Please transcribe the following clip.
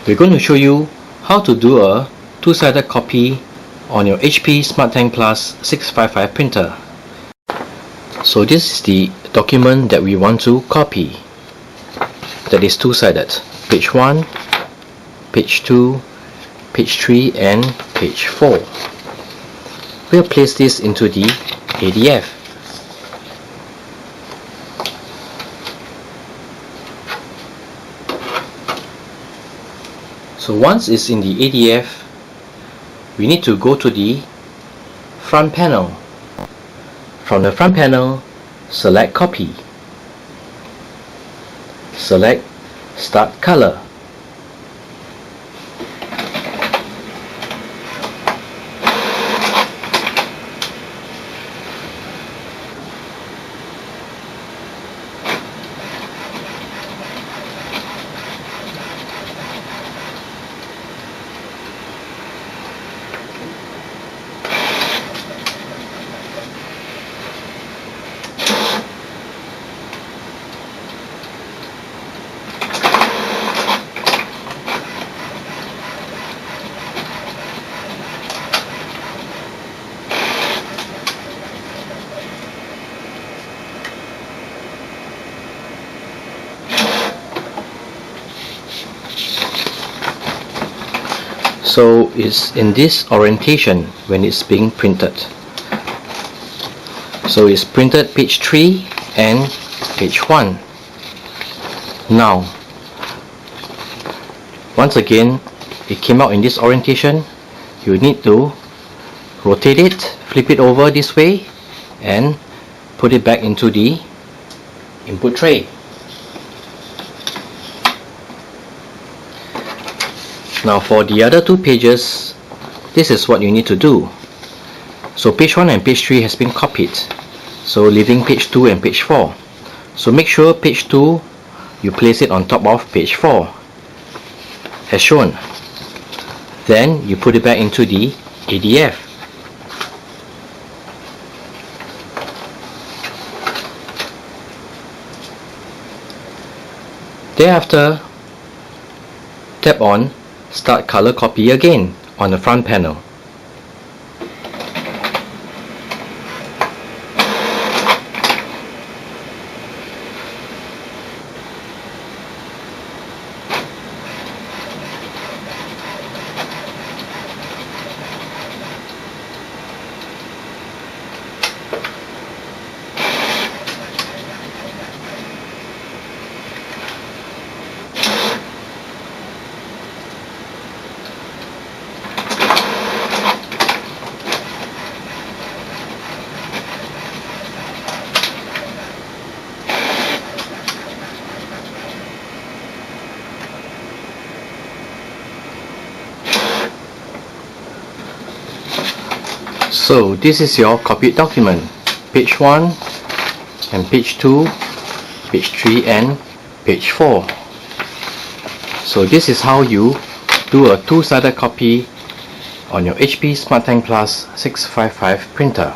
We're going to show you how to do a two-sided copy on your HP SmartTank Plus 655 printer. So this is the document that we want to copy. That is two-sided. Page 1, page 2, page 3 and page 4. We'll place this into the ADF. So once it's in the ADF, we need to go to the front panel. From the front panel, select Copy. Select Start Color. So it's in this orientation when it's being printed. So it's printed page 3 and page 1. Now, once again, it came out in this orientation. You need to rotate it, flip it over this way, and put it back into the input tray. Now for the other two pages, this is what you need to do. So page 1 and page 3 has been copied. So leaving page 2 and page 4. So make sure page 2, you place it on top of page 4, as shown. Then you put it back into the ADF. Thereafter, tap on Start Color Copy again on the front panel. So this is your copied document, page 1 and page 2, page 3 and page 4. So this is how you do a two-sided copy on your HP SmartTank Plus 655 printer.